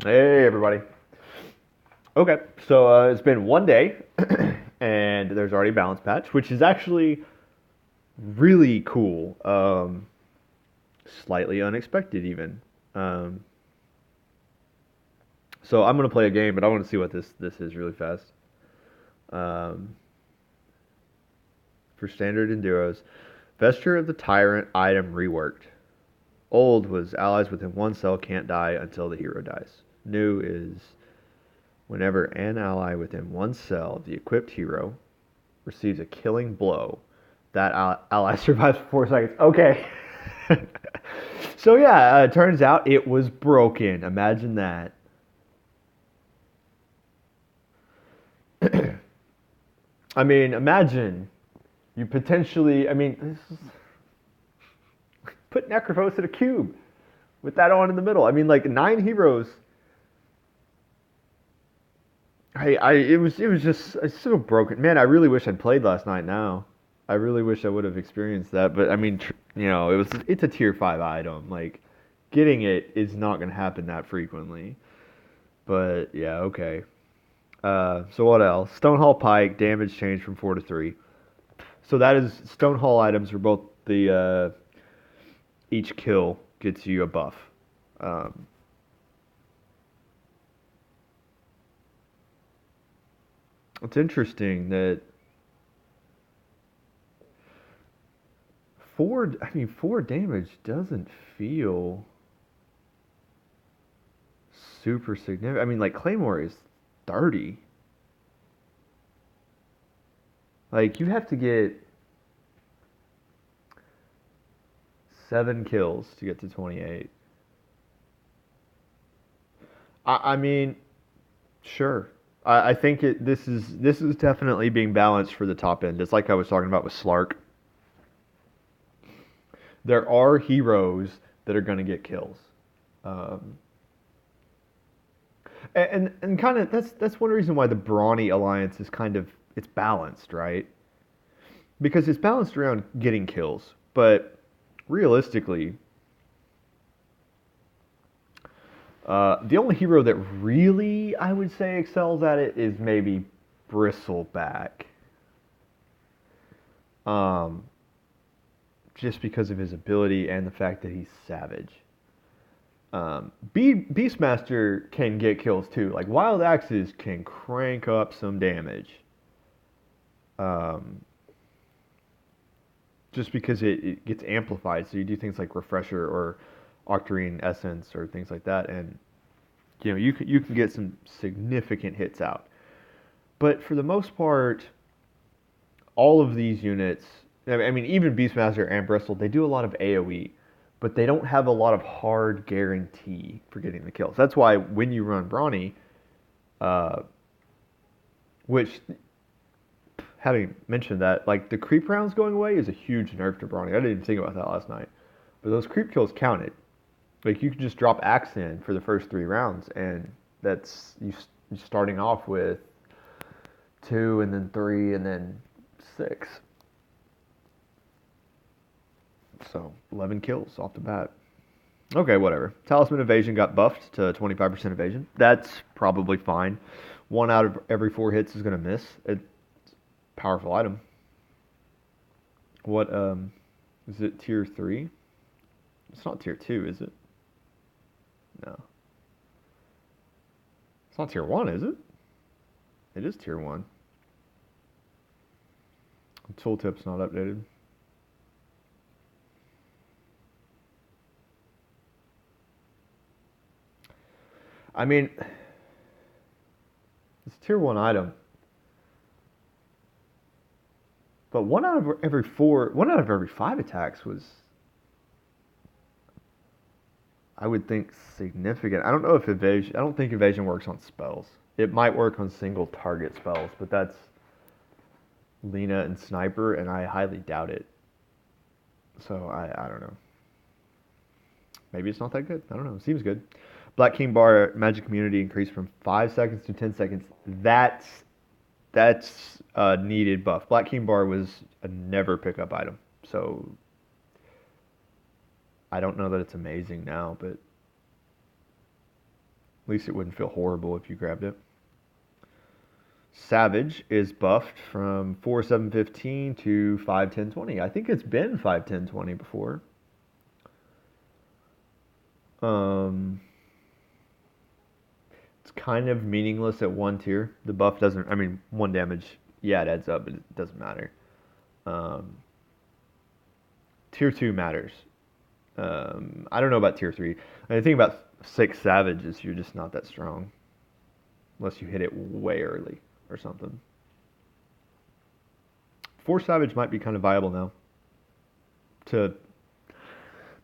Hey, everybody. Okay, so it's been one day, and there's already a balance patch, which is actually really cool. Slightly unexpected, even. Um, so I'm gonna play a game, but I want to see what this is really fast. Um, for standard enduros, Vesture of the Tyrant item reworked. Old was allies within one cell can't die until the hero dies. New is whenever an ally within one cell of the equipped hero receives a killing blow, that ally survives for 4 seconds. Okay. So yeah, it turns out it was broken. Imagine that. I mean, imagine you potentially. I mean, put Necrophos in a cube with that on in the middle. I mean, like 9 heroes. It was just it's so broken. Man, I really wish I'd played last night. Now, I really wish I would have experienced that. But I mean, it's a tier 5 item. Like, getting it is not going to happen that frequently. But yeah, okay. So what else? Stonehall Pike damage changed from 4 to 3. So that is Stonehall items are both the each kill gets you a buff. Um, it's interesting that 4 damage doesn't feel super significant. I mean, like Claymore is 30. Like you have to get 7 kills to get to 28. I mean, sure. I think this is definitely being balanced for the top end. It's like I was talking about with Slark. There are heroes that are going to get kills, um, and kind of that's one reason why the Brawny alliance is kind of it's balanced, right? Because it's balanced around getting kills, but realistically, the only hero that really I would say excels at it is maybe Bristleback. Um, just because of his ability and the fact that he's savage. Beastmaster can get kills too. Like Wild Axes can crank up some damage. Um, just because it gets amplified. So you do things like Refresher or Octarine Essence or things like that, and you can get some significant hits out. But for the most part, all of these units, I mean, even Beastmaster and Bristle, they do a lot of AoE, but they don't have a lot of hard guarantee for getting the kills. That's why when you run Brawny, uh, which, having mentioned that, like the creep rounds going away is a huge nerf to Brawny. I didn't even think about that last night. But those creep kills counted. Like you could just drop Axe in for the first 3 rounds, and that's you starting off with 2 and then 3 and then 6. So 11 kills off the bat. Okay, whatever. Talisman evasion got buffed to 25% evasion. That's probably fine. 1 out of every 4 hits is gonna miss. It's a powerful item. What is it tier 3? It's not tier 2, is it? No. It's not tier 1, is it? It is tier 1. Tooltip's not updated. I mean, it's a tier 1 item. But 1 out of every 5 attacks was, I would think, significant. I don't know if evasion. I don't think evasion works on spells. It might work on single target spells, but that's Lena and Sniper, and I highly doubt it. So I don't know. Maybe it's not that good. I don't know. It seems good. Black King Bar magic immunity increased from 5 seconds to 10 seconds. That's a needed buff. Black King Bar was a never pickup item, so I don't know that it's amazing now, but At least it wouldn't feel horrible if you grabbed it. Savage is buffed from 4/7/15 to 5/10/20. I think it's been 5/10/20 before. It's kind of meaningless at 1 tier. The buff doesn't. I mean, 1 damage. Yeah, it adds up, but it doesn't matter. Tier 2 matters. I don't know about tier 3. The thing about 6 Savage is you're just not that strong. Unless you hit it way early or something. 4 Savage might be kind of viable now. To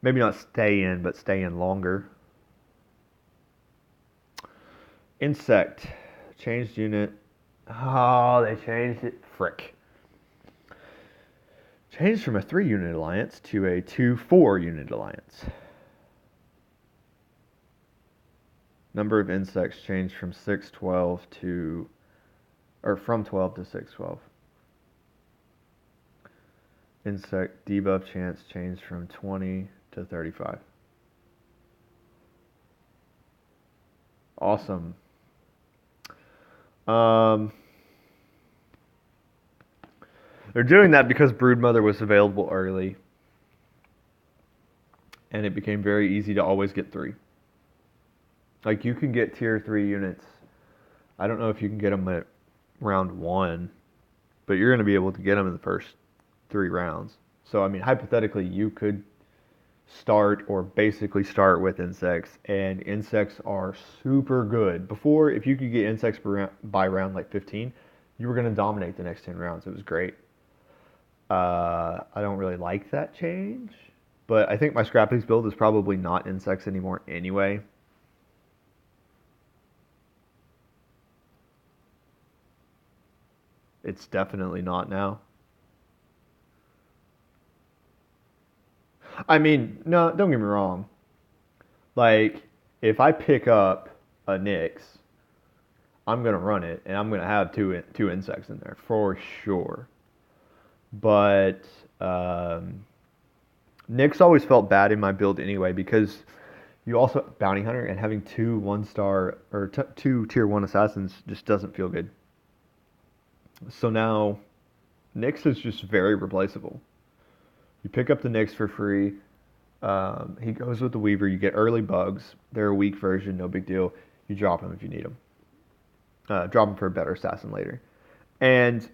maybe not stay in, but stay in longer. Insect. Changed unit. Oh, they changed it. Frick. Changed from a 3-unit alliance to a 2/4 unit alliance. Number of insects changed from 6/12 to, or from 12 to 6/12. Insect debuff chance changed from 20 to 35. Awesome. They're doing that because Broodmother was available early, and it became very easy to always get 3. Like, you can get tier 3 units. I don't know if you can get them at round 1, but you're going to be able to get them in the first 3 rounds. So, I mean, hypothetically, you could start or basically start with insects, and insects are super good. Before, if you could get insects by round like 15, you were going to dominate the next 10 rounds. It was great. I don't really like that change, but I think my Scrappies build is probably not insects anymore anyway. It's definitely not now. I mean, no, don't get me wrong. Like, if I pick up a Nyx, I'm gonna run it, and I'm gonna have two insects in there for sure. But Nyx always felt bad in my build anyway because you also bounty hunter, and having 2 1-star or 2 tier 1 assassins just doesn't feel good. So now Nyx is just very replaceable. You pick up the Nyx for free. He goes with the Weaver. You get early bugs. They're a weak version, no big deal. You drop them if you need them. Drop them for a better assassin later. And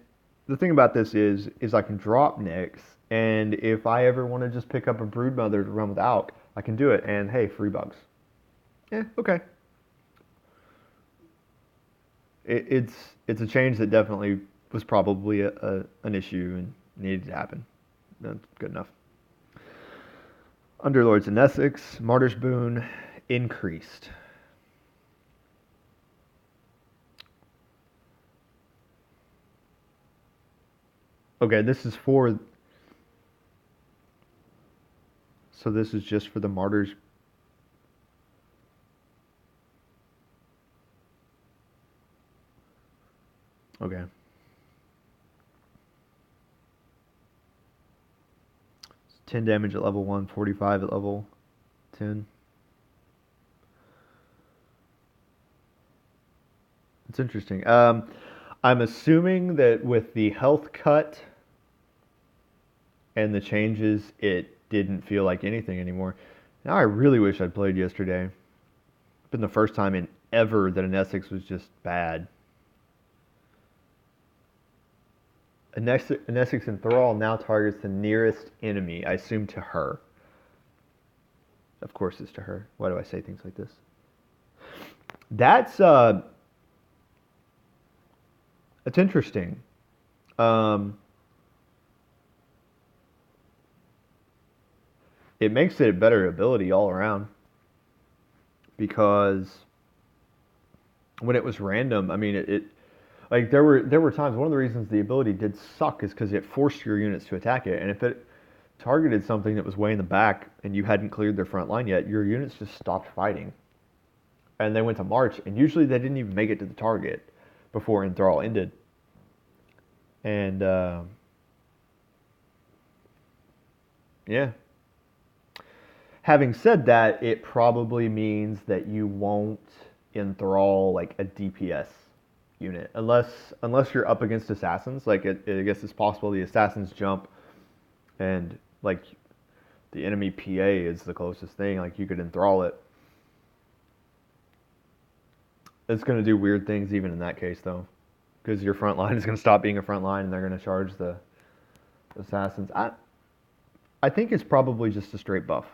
the thing about this is I can drop Nyx, and if I ever want to just pick up a Broodmother to run without, I can do it. And hey, free bugs. Yeah, okay. It's a change that definitely was probably an issue and needed to happen. That's good enough. Underlords in Essex, Martyr's Boon increased. Okay, this is for. So this is just for the Martyrs. Okay. 10 damage at level 1, 45 at level 10. It's interesting. I'm assuming that with the health cut and the changes, it didn't feel like anything anymore. Now I really wish I'd played yesterday. It's been the first time in ever that an Essex was just bad. An Essex Enthrall now targets the nearest enemy, I assume to her. Of course it's to her. Why do I say things like this? That's interesting. It makes it a better ability all around. Because when it was random, I mean it like there were times. One of the reasons the ability did suck is because it forced your units to attack it, and if it targeted something that was way in the back and you hadn't cleared their front line yet, your units just stopped fighting, and they went to march, and usually they didn't even make it to the target before Enthrall ended. And yeah. Having said that, it probably means that you won't enthrall like a DPS unit unless you're up against assassins. Like I guess it's possible the assassins jump and like the enemy PA is the closest thing. Like you could enthrall it. It's going to do weird things even in that case though, because your front line is going to stop being a front line and they're going to charge the assassins. I think it's probably just a straight buff.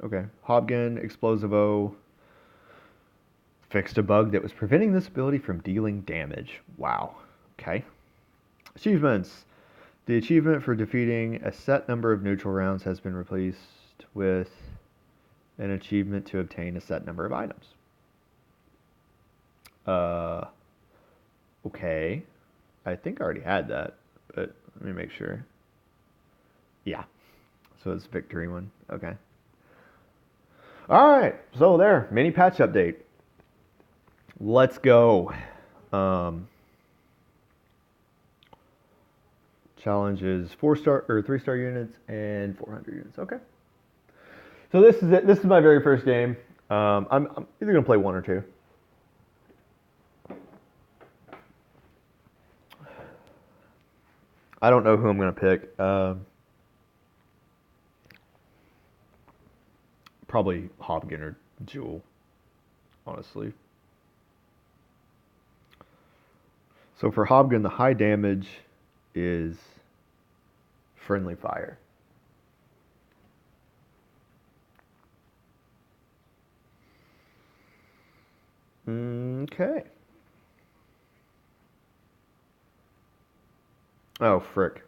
Okay, Hobgun, Explosivo fixed a bug that was preventing this ability from dealing damage. Wow. Okay. Achievements. The achievement for defeating a set number of neutral rounds has been replaced with an achievement to obtain a set number of items. Okay. I think I already had that, but let me make sure. Yeah. So it's victory one. Okay. All right. So there, mini patch update. Let's go. Challenge is 4-star or 3-star units and 400 units. Okay. So this is it. This is my very first game. I'm either gonna play one or two. I don't know who I'm gonna pick. Probably Hobgun or Jull, honestly. So for Hobgun, the high damage is friendly fire. Okay. Oh, frick.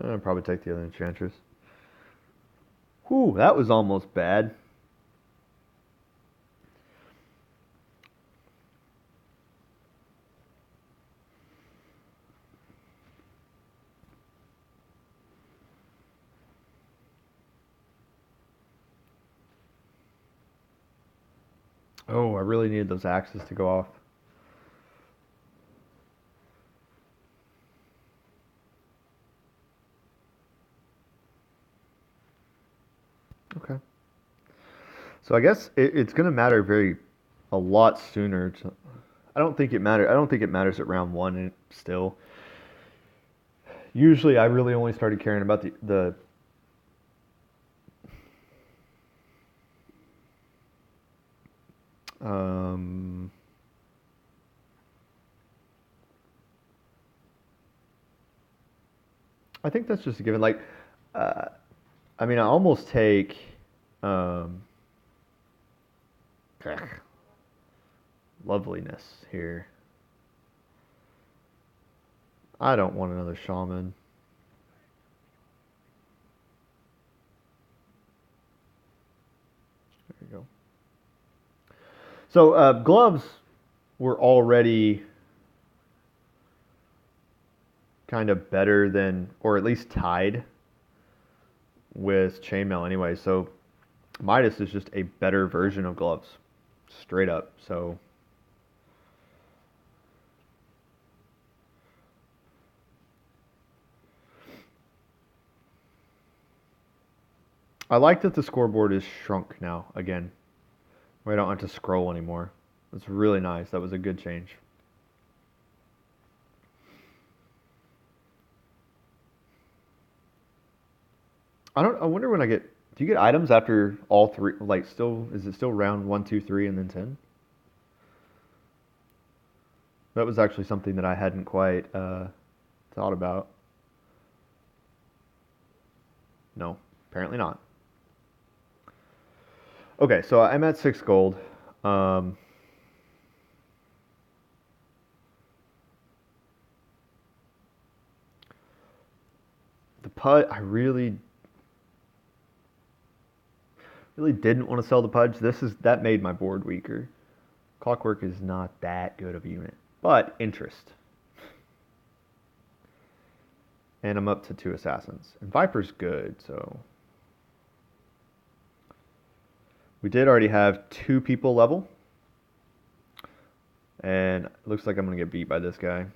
I'll probably take the other Enchantress. Whew, that was almost bad. Oh, I really needed those axes to go off. Okay. So I guess it's going to matter a lot sooner. I don't think it matters. I don't think it matters at round one still. Usually, I really only started caring about the I think that's just a given. Like, I mean, I almost take loveliness here. I don't want another shaman. There you go. So gloves were already kind of better than, or at least tied with chainmail anyway. So Midas is just a better version of gloves, straight up. So I like that the scoreboard is shrunk now again, where I don't have to scroll anymore. It's really nice. That was a good change. I wonder when I get. Do you get items after all three? Like, still, is it still round 1, 2, 3, and then 10? That was actually something that I hadn't quite thought about. No, apparently not. Okay, so I'm at 6 gold. The pud, I really didn't want to sell the pudge. That made my board weaker. Clockwork is not that good of a unit, but interest. And I'm up to 2 assassins. And Viper's good, so We did already have 2 people level. And it looks like I'm going to get beat by this guy.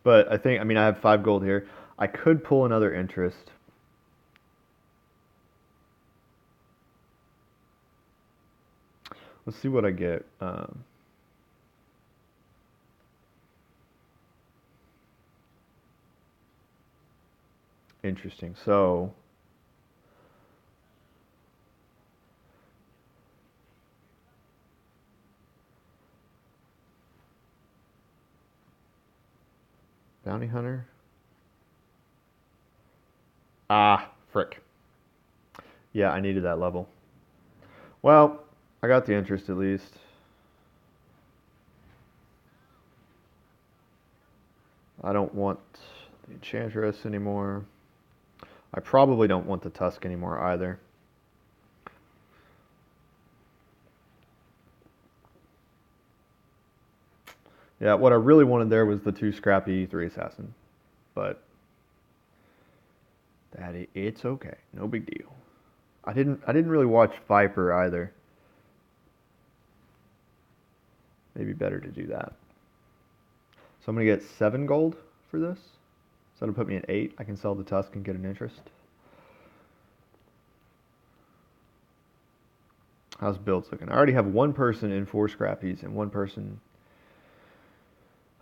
But I think, I mean, I have 5 gold here. I could pull another interest. Let's see what I get. Interesting. So, bounty hunter. Ah, frick. Yeah, I needed that level. Well, I got the interest at least. I don't want the Enchantress anymore. I probably don't want the Tusk anymore either. Yeah, what I really wanted there was the 2 scrappy 3 assassin. But it's okay. No big deal. I didn't really watch Viper either. Maybe better to do that. So I'm gonna get 7 gold for this. So that'll put me at 8. I can sell the Tusk and get an interest. How's builds looking? I already have 1 person in 4 scrappies and 1 person.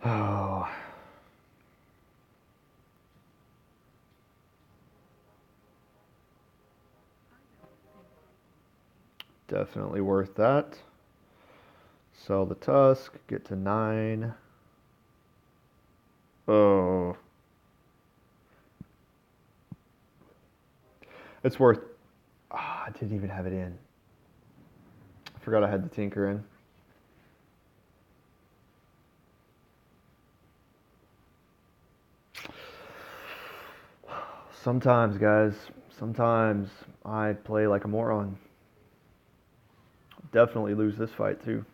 Oh. Definitely worth that. Sell the Tusk, get to 9. Oh. It's worth. I didn't even have it in. I forgot I had the Tinker in. Sometimes, guys, sometimes I play like a moron. Definitely lose this fight too.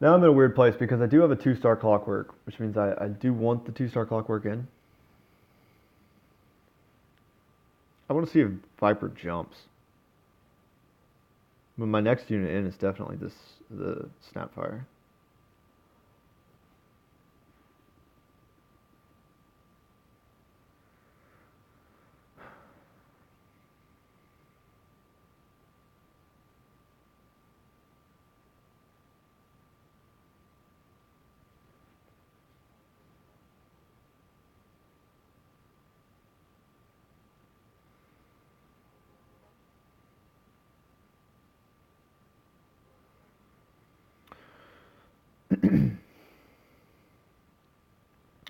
Now I'm in a weird place because I do have a 2-star clockwork, which means I do want the 2-star clockwork in. I want to see if Viper jumps. But my next unit in is definitely the Snapfire.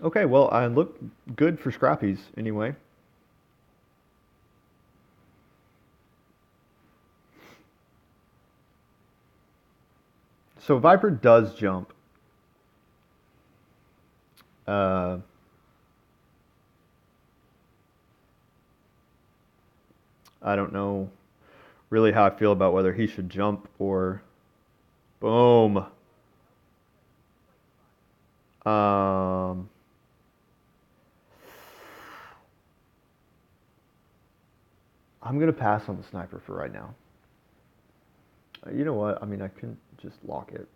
Okay, well, I look good for scrappies anyway. So Viper does jump. Uh, I don't know really how I feel about whether he should jump or boom. Um, I'm gonna pass on the sniper for right now. You know what? I mean, I can just lock it.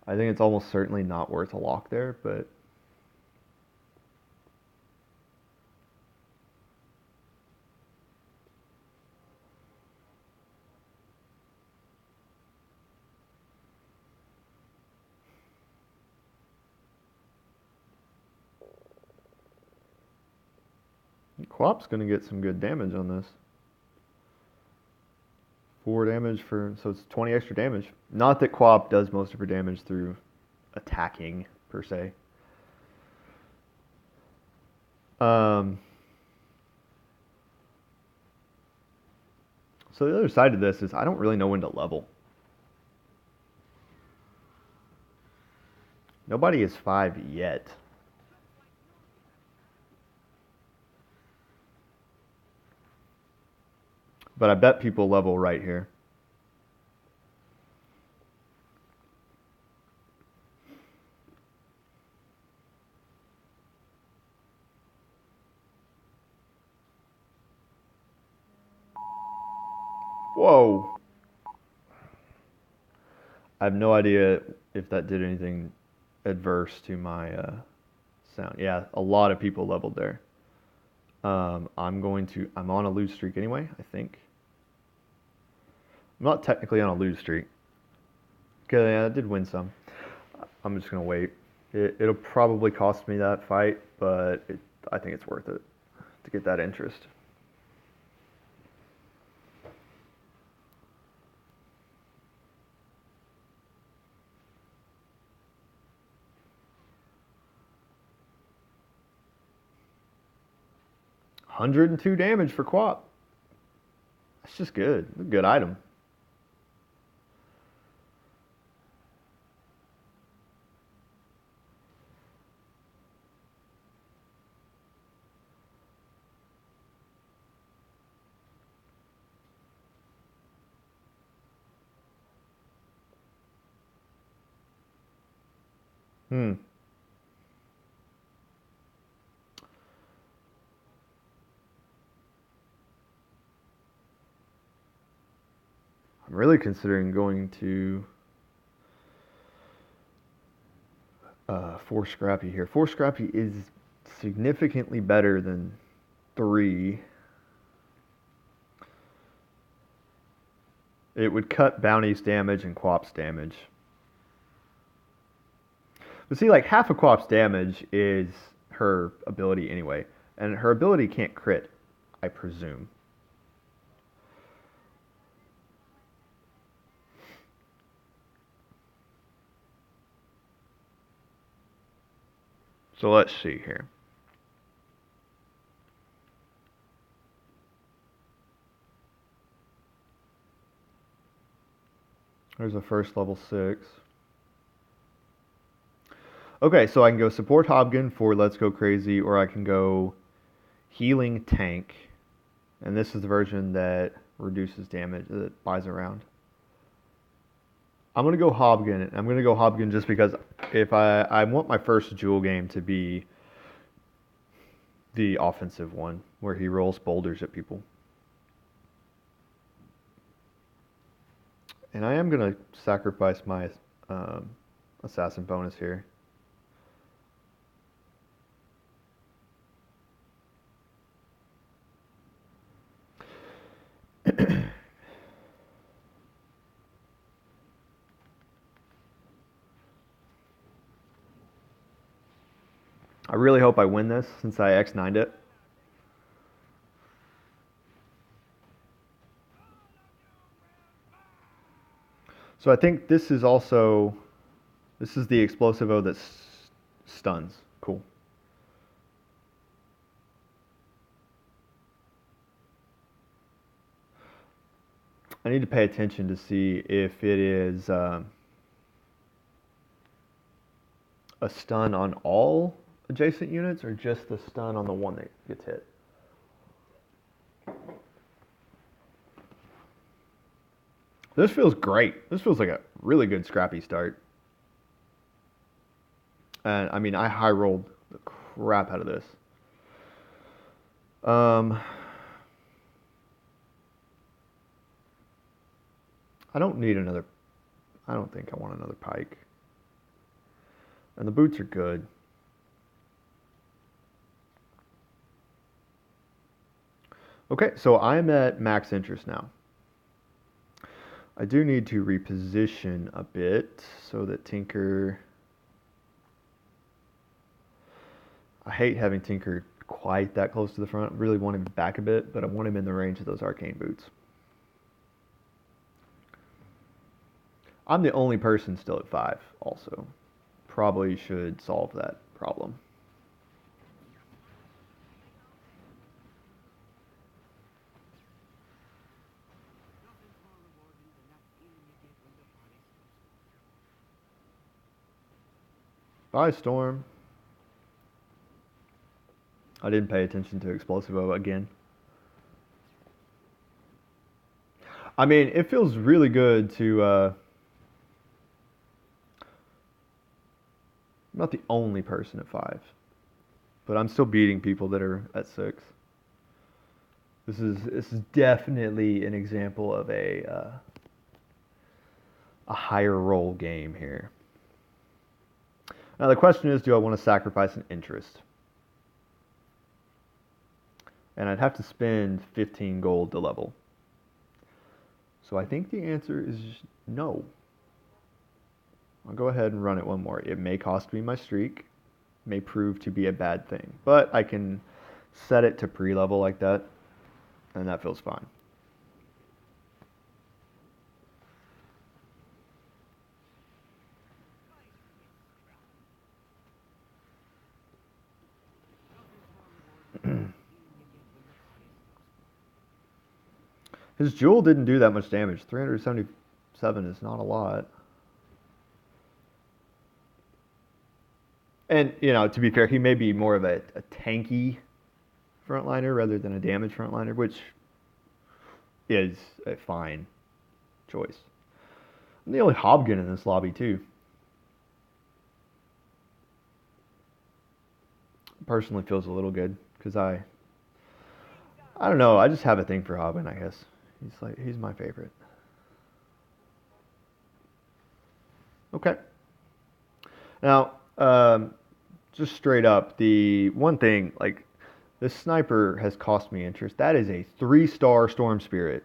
I think it's almost certainly not worth a lock there, but Quap's gonna get some good damage on this. 4 damage for, so it's 20 extra damage. Not that Quap does most of her damage through attacking per se. Um, so the other side of this is I don't really know when to level. Nobody is 5 yet. But I bet people level right here. Whoa. I have no idea if that did anything adverse to my sound. Yeah, a lot of people leveled there. I'm on a lose streak anyway, I think. I'm not technically on a lose streak. Okay, yeah, I did win some. I'm just going to wait. It'll probably cost me that fight, but I think it's worth it to get that interest. $102 damage for Quap. That's just good. A good item. Hmm. I'm really considering going to 4 Scrappy here. 4 Scrappy is significantly better than 3. It would cut Bounty's damage and Quap's damage. But see, like, half of Quap's damage is her ability anyway. And her ability can't crit, I presume. So let's see here. There's a first level 6. Okay, so I can go support Hobgon for Let's Go Crazy, or I can go healing tank. And this is the version that reduces damage, that buys around. I'm going to go Hobgon. I'm going to go Hobgon just because if I want my first Jull game to be the offensive one, where he rolls boulders at people. And I am going to sacrifice my assassin bonus here. I really hope I win this since I X9'd it. So I think this is also, this is the explosive O that stuns. Cool. I need to pay attention to see if it is a stun on all adjacent units or just the stun on the one that gets hit. This feels great. This feels like a really good Scrappy start. And I mean, I high rolled the crap out of this. I don't need another. I don't think I want another pike. And the boots are good. Okay, so I'm at max interest now. I do need to reposition a bit so that Tinker... I hate having Tinker quite that close to the front. I really want him back a bit, but I want him in the range of those arcane boots. I'm the only person still at 5 also. Probably should solve that problem. Bye, Storm. I didn't pay attention to Explosivo again. I mean, it feels really good to. I'm not the only person at 5, but I'm still beating people that are at 6. This is definitely an example of a higher roll game here. Now the question is, do I want to sacrifice an interest? And I'd have to spend 15 gold to level. So I think the answer is no. I'll go ahead and run it one more. It may cost me my streak, may prove to be a bad thing, but I can set it to pre-level like that, and that feels fine. His Jull didn't do that much damage. 377 is not a lot. And, to be fair, he may be more of a tanky frontliner rather than a damage frontliner, which is a fine choice. I'm the only Hobgun in this lobby, too. Personally feels a little good, because I don't know, I just have a thing for Hobgun, I guess. He's my favorite. Okay. Now, just straight up, the one thing, like, this sniper has cost me interest. That is a 3-star Storm Spirit.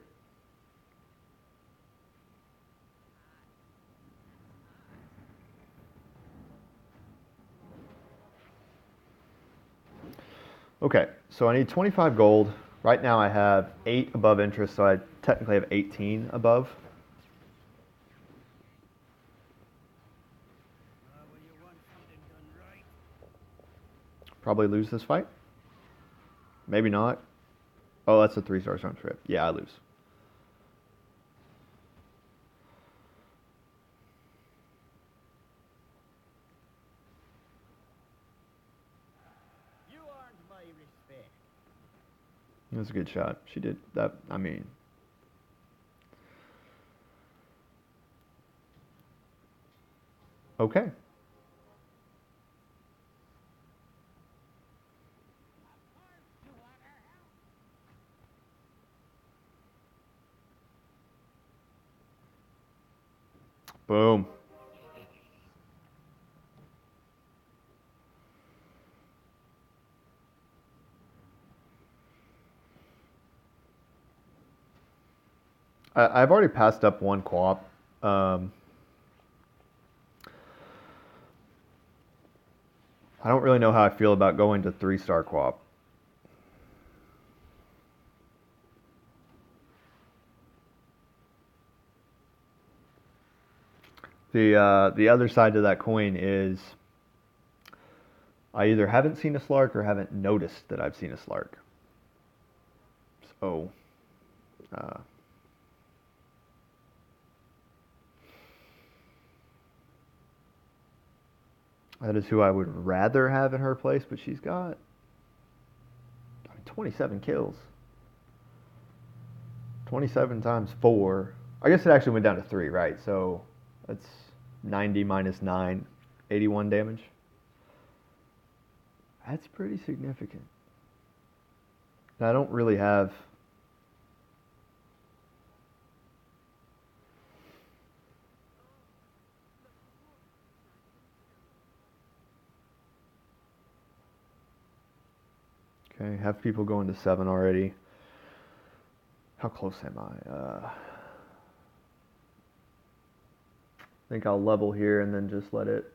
Okay, so I need 25 gold. Right now I have 8 above interest, so I technically have 18 above. Probably lose this fight. Maybe not. Oh, that's a 3-star Storm Spirit. Yeah, I lose. It was a good shot. She did that. I mean, okay. Boom. I've already passed up one co-op. I don't really know how I feel about going to 3-star co-op. The other side to that coin is I either haven't seen a Slark or haven't noticed that I've seen a Slark. So, uh, that is who I would rather have in her place, but she's got 27 kills. 27 times 4. I guess it actually went down to 3, right? So that's 90 minus 9, 81 damage. That's pretty significant. And I don't really have... Okay, have people going to 7 already. How close am I? I think I'll level here and then just let it...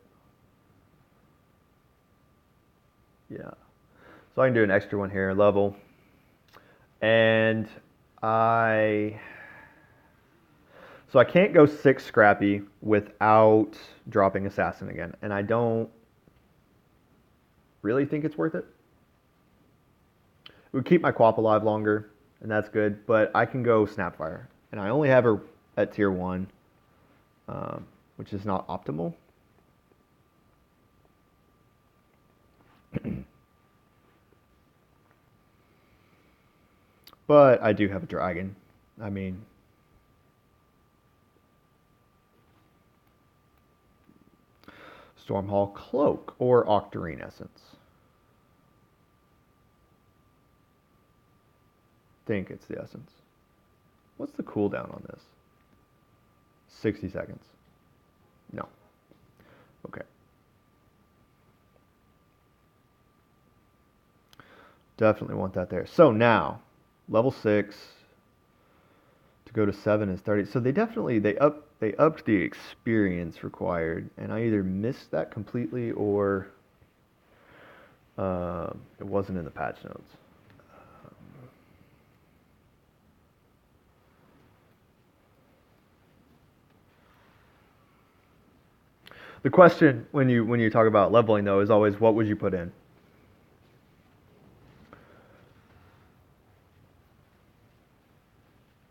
Yeah. So I can do an extra one here, level. And I... So I can't go 6 Scrappy without dropping Assassin again. And I don't really think it's worth it. It would keep my Quap alive longer, and that's good. But I can go Snapfire. And I only have her at tier 1, which is not optimal. But I do have a dragon. I mean, Stormhall Cloak or Octarine Essence. Think it's the Essence. What's the cooldown on this? 60 seconds. No. Okay. Definitely want that there. So now, level 6 to go to 7 is 30. So they definitely they upped the experience required, and I either missed that completely or it wasn't in the patch notes. The question when you talk about leveling though is always what would you put in?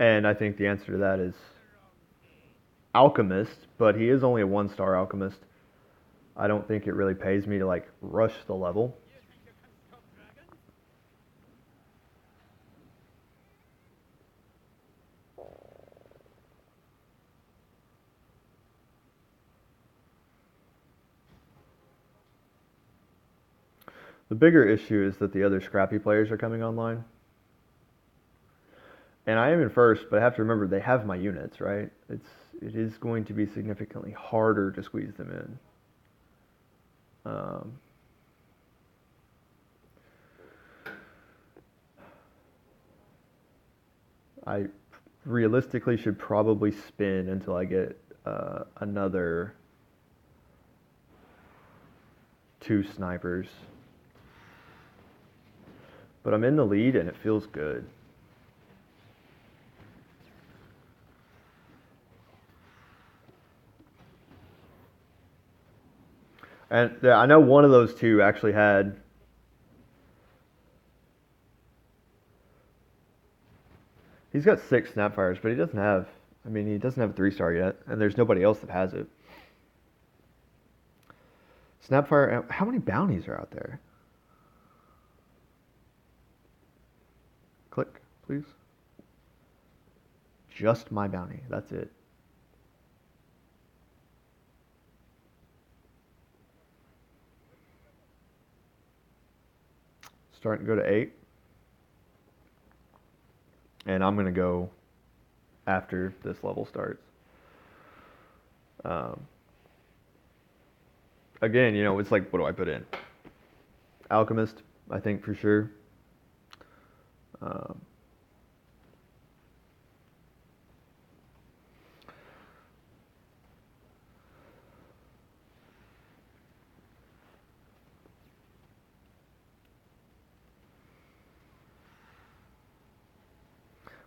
And I think the answer to that is Alchemist, but he is only a 1-star Alchemist. I don't think it really pays me to like rush the level. The bigger issue is that the other scrappy players are coming online. And I am in first, but I have to remember they have my units, right? It is going to be significantly harder to squeeze them in. I realistically should probably spin until I get another 2 snipers. But I'm in the lead and it feels good. And I know one of those 2 actually had. He's got 6 Snapfires, but he doesn't have. I mean, he doesn't have a 3-star yet, and there's nobody else that has it. Snapfire. How many bounties are out there? Click, please. Just my bounty. That's it. Starting to go to 8. And I'm going to go after this level starts. Again, you know, it's like, what do I put in? Alchemist, I think for sure.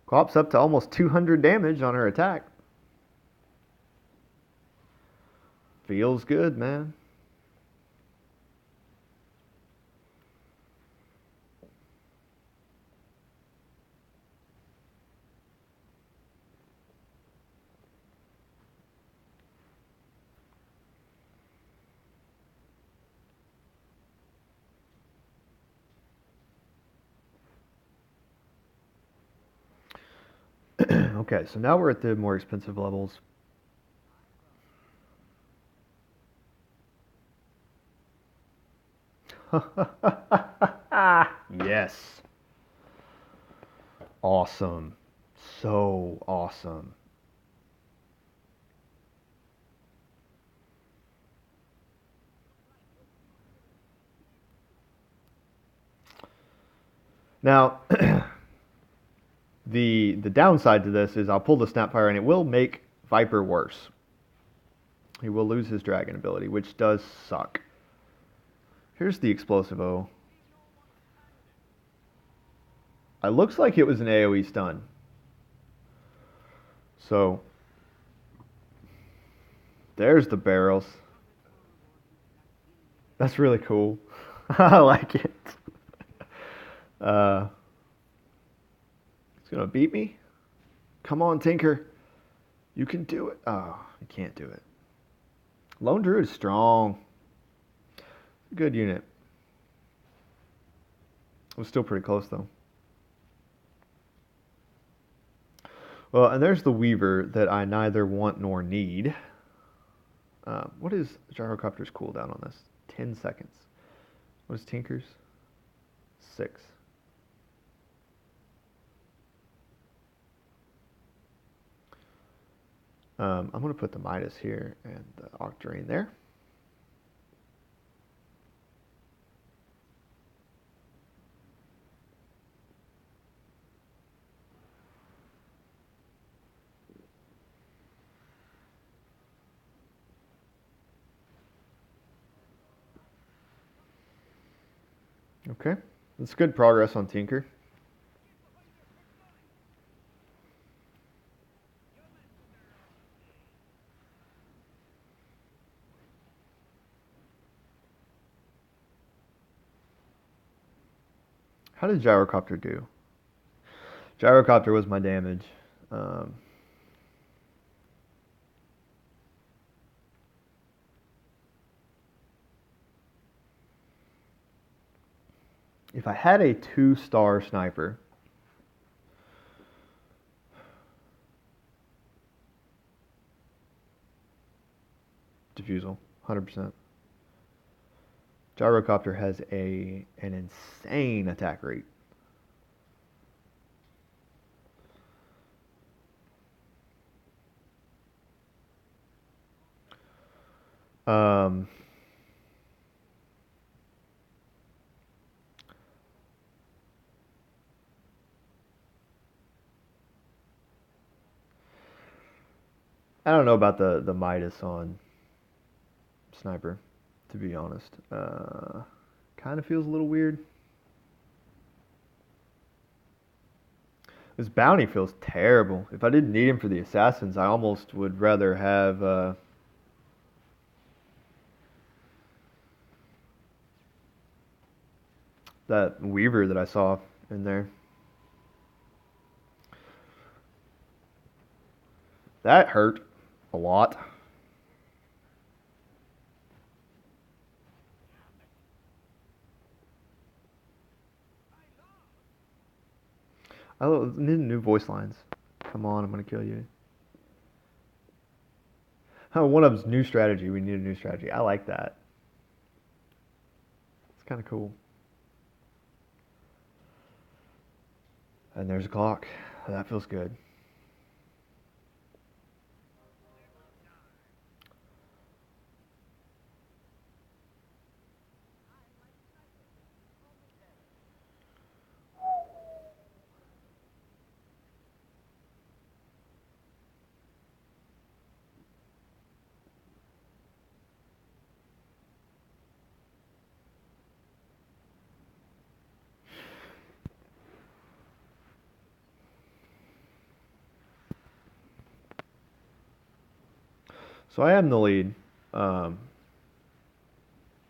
Clop's up to almost 200 damage on her attack. Feels good, man. Okay, so now we're at the more expensive levels. Yes. Awesome. So awesome. Now, the downside to this is I'll pull the Snapfire and it will make Viper worse. He will lose his dragon ability, which does suck. Here's the explosive O. It looks like it was an AoE stun. So, there's the barrels. That's really cool. I like it. It's gonna beat me? Come on, Tinker. You can do it. Oh, you can't do it. Lone Druid is strong. Good unit. It was still pretty close, though. Well, and there's the Weaver that I neither want nor need. What is Gyrocopter's cooldown on this? 10 seconds. What is Tinker's? 6. I'm going to put the Midas here and the Octarine there. Okay, that's good progress on Tinker. How did Gyrocopter do? Gyrocopter was my damage. If I had a 2-star sniper, defusal, 100%. Gyrocopter has an insane attack rate. Um, I don't know about the Midas on sniper, to be honest. Kind of feels a little weird. This bounty feels terrible. If I didn't need him for the assassins, I almost would rather have that Weaver that I saw in there. That hurt a lot. I need new voice lines. Come on, I'm gonna kill you. Oh, one of them's new strategy. We need a new strategy. I like that. It's kind of cool. And there's a clock. That feels good. So I am the lead, um,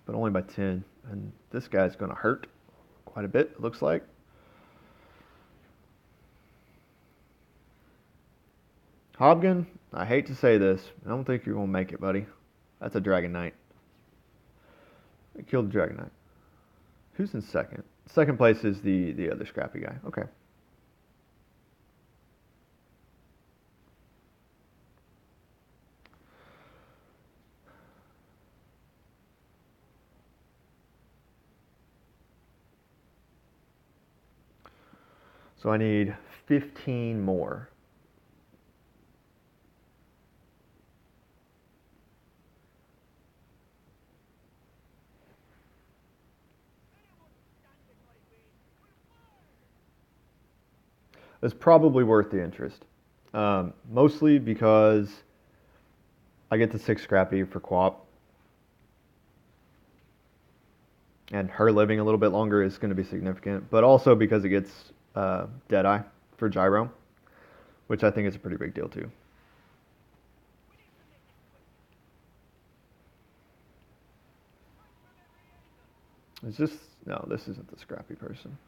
but only by 10. And this guy's going to hurt quite a bit, it looks like. Hobgon, I hate to say this, I don't think you're going to make it, buddy. That's a Dragon Knight. I killed the Dragon Knight. Who's in second? Second place is the other scrappy guy. Okay. So I need 15 more. It's probably worth the interest. Mostly because I get the 6 scrappy for Quap. And her living a little bit longer is going to be significant. But also because it gets Deadeye for Gyro, which I think is a pretty big deal too. It's just, no, this isn't the scrappy person.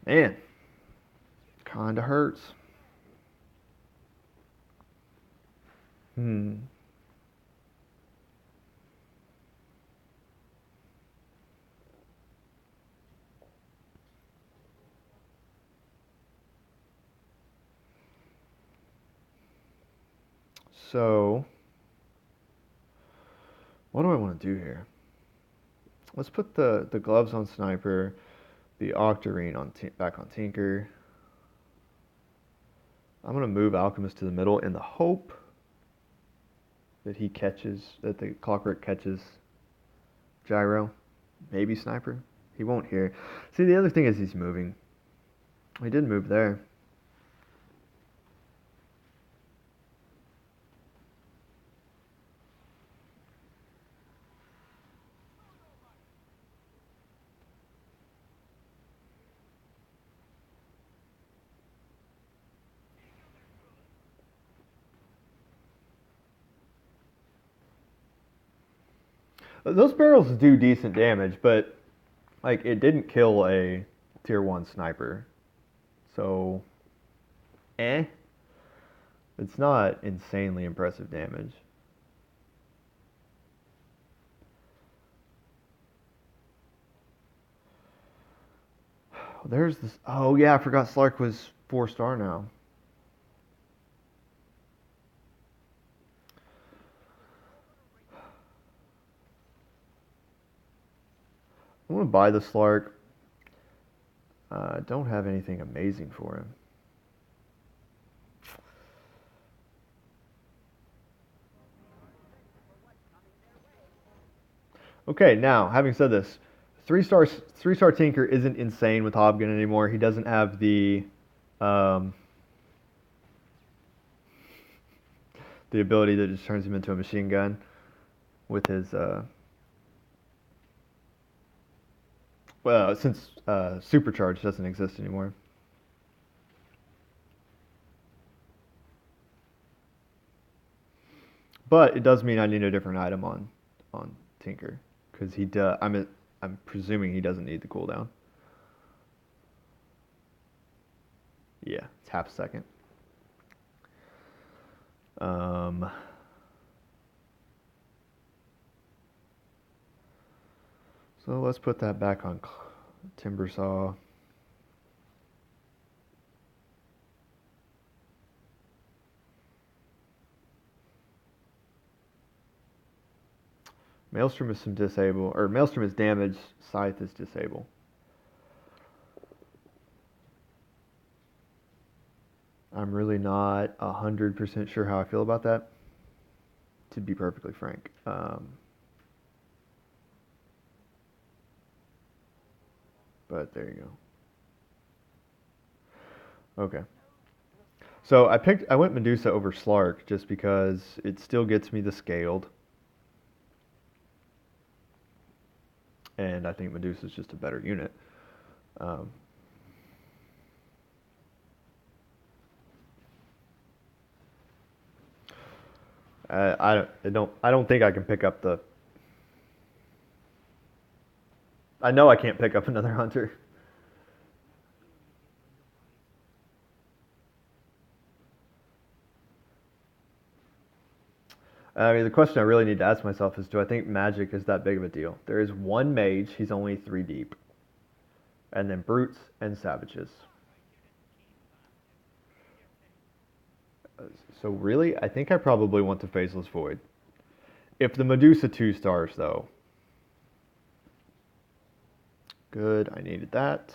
Man, kinda hurts. Hmm. So, what do I want to do here? Let's put the gloves on Sniper, the Octarine on back on Tinker. I'm gonna move Alchemist to the middle in the hope that that the Clockwork catches Gyro, maybe Sniper. He won't here. See, the other thing is he's moving. He did move there. Those barrels do decent damage, but like it didn't kill a tier 1 sniper. So, eh. It's not insanely impressive damage. There's this. Oh yeah, I forgot Slark was 4-star now. I want to buy the Slark. I don't have anything amazing for him. Okay, now having said this, 3-star Tinker isn't insane with Hobgun anymore. He doesn't have um, the ability that just turns him into a machine gun with his well, since supercharge doesn't exist anymore. But it does mean I need a different item on Tinker because he does. I'm presuming he doesn't need the cooldown. Yeah, it's half a second. Um, so let's put that back on Timber Saw. Maelstrom is some disable, or Maelstrom is damage, Scythe is disable. I'm really not 100% sure how I feel about that, to be perfectly frank. But there you go. Okay. So I went Medusa over Slark just because it still gets me the scaled. And I think Medusa is just a better unit. Um, I don't think I can pick up the. I know I can't pick up another hunter. I mean, the question I really need to ask myself is, do I think magic is that big of a deal? There is one mage, he's only 3 deep, and then brutes and savages. So really, I think I probably want the Faceless Void. If the Medusa 2-stars though, good, I needed that.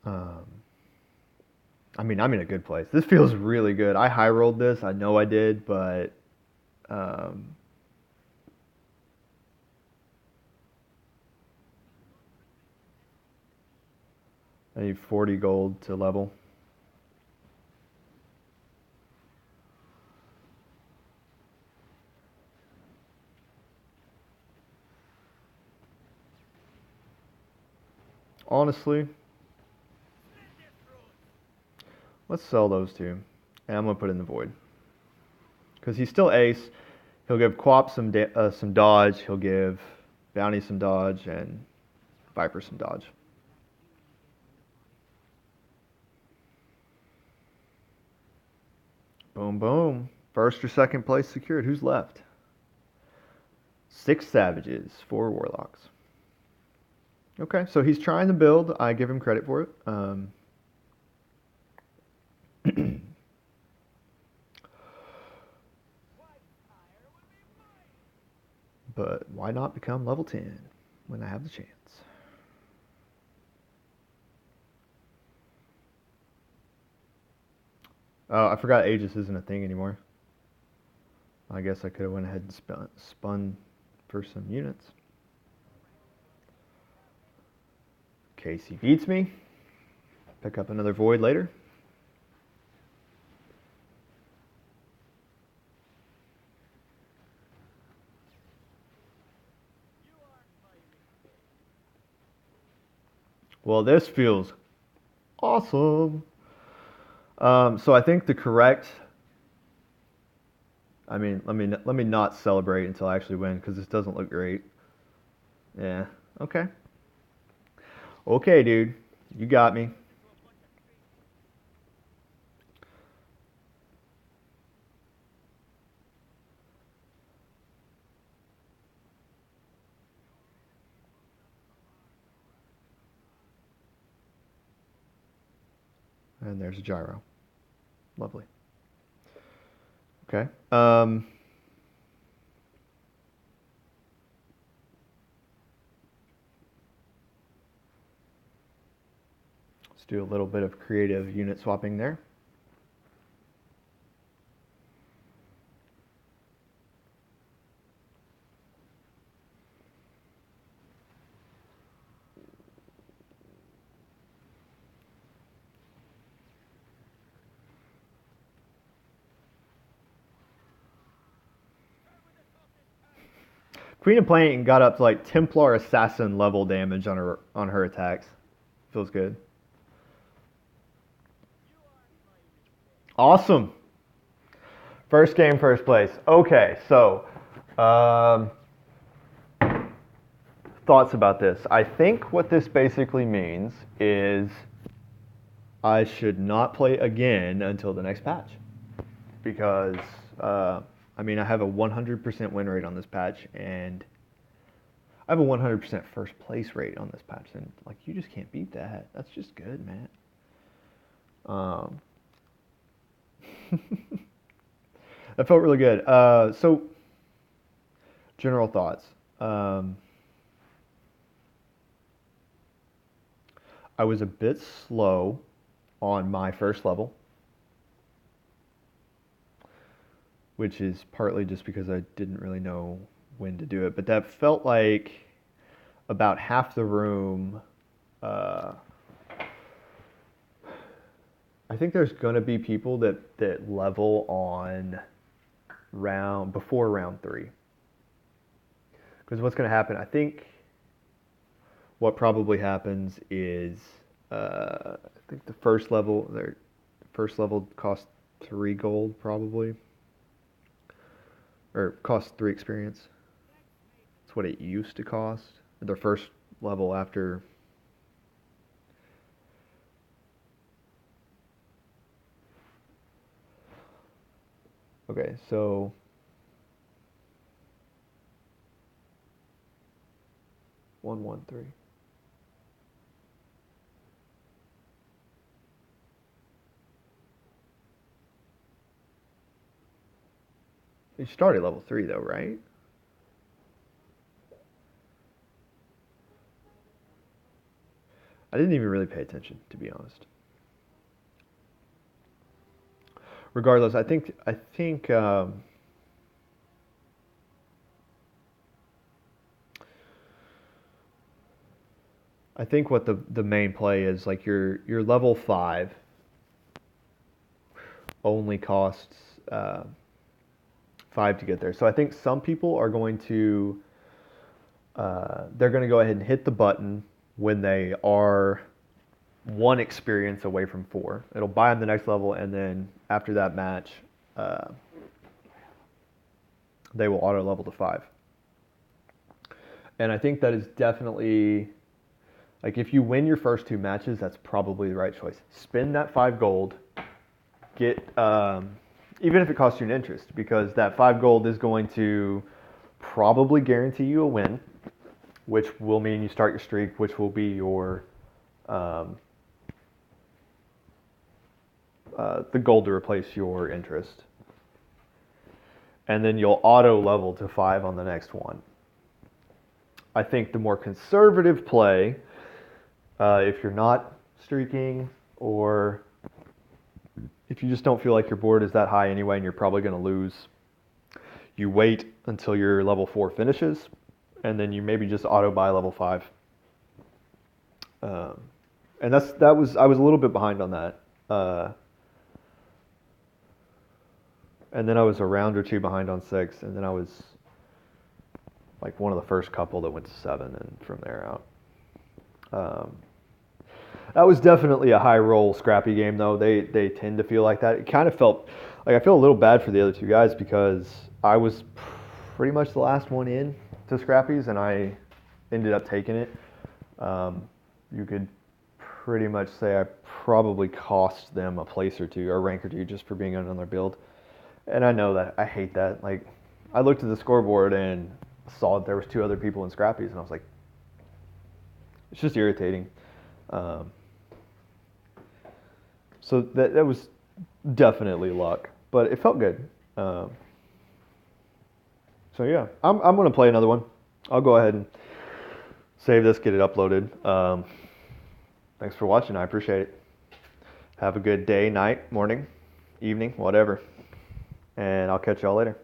Um, I mean, I'm in a good place. This feels really good. I high rolled this. I know I did, but um, I need 40 gold to level. Honestly, let's sell those two, and I'm gonna put in the void because he's still ace. He'll give Quap some dodge. He'll give Bounty some dodge and Viper some dodge. Boom, boom. First or second place secured. Who's left? 6 savages, 4 warlocks. Okay, so he's trying to build. I give him credit for it. But why not become level 10 when I have the chance? Oh, I forgot Aegis isn't a thing anymore. I guess I could have went ahead and spun for some units. In case he beats me, pick up another void later. Well, this feels awesome. So I think the correct. I mean, let me not celebrate until I actually win because this doesn't look great. Yeah. Okay. Okay, dude. You got me. And there's a gyro. Lovely. Okay. Let's do a little bit of creative unit swapping there. Queen of Pain got up to like Templar Assassin level damage on her attacks. Feels good. Awesome. First game, first place. Okay, so thoughts about this. I think what this basically means is I should not play again until the next patch because I mean I have a 100% win rate on this patch and I have a 100% first place rate on this patch, and like you just can't beat that. That's just good, man. That felt really good. So, general thoughts. I was a bit slow on my first level, which is partly just because I didn't really know when to do it. But that felt like about half the room. I think there's gonna be people that level on before round 3. Because what's gonna happen? I think what probably happens is I think the first level costs 3 gold probably, or costs 3 experience. That's what it used to cost. The first level after. Okay, so 113. You started level 3 though, right? I didn't even really pay attention, to be honest. Regardless, I think I think what the main play is like your level 5 only costs 5 to get there. So I think some people are going to they're going to go ahead and hit the button when they are 1 experience away from 4. It'll buy them the next level, and then after that match, they will auto level to 5. And I think that is definitely like if you win your first 2 matches, that's probably the right choice. Spend that 5 gold, get even if it costs you an interest, because that 5 gold is going to probably guarantee you a win, which will mean you start your streak, which will be your the gold to replace your interest. And then you'll auto level to 5 on the next one. I think the more conservative play, if you're not streaking, or if you just don't feel like your board is that high anyway and you're probably going to lose, you wait until your level 4 finishes, and then you maybe just auto buy level 5. And I was a little bit behind on that. And then I was a round or two behind on 6, and then I was like one of the first couple that went to 7, and from there out. That was definitely a high roll scrappy game, though. They tend to feel like that. It kind of felt like I feel a little bad for the other 2 guys because I was pretty much the last one in to scrappies, and I ended up taking it. You could pretty much say I probably cost them a place or 2 or a rank or 2 just for being on their build. And I know that I hate that. Like, I looked at the scoreboard and saw that there was 2 other people in scrappies, and I was like, it's just irritating. So that was definitely luck, but it felt good. So yeah, I'm gonna play another one. I'll go ahead and save this, get it uploaded. Thanks for watching. I appreciate it. Have a good day, night, morning, evening, whatever. And I'll catch y'all later.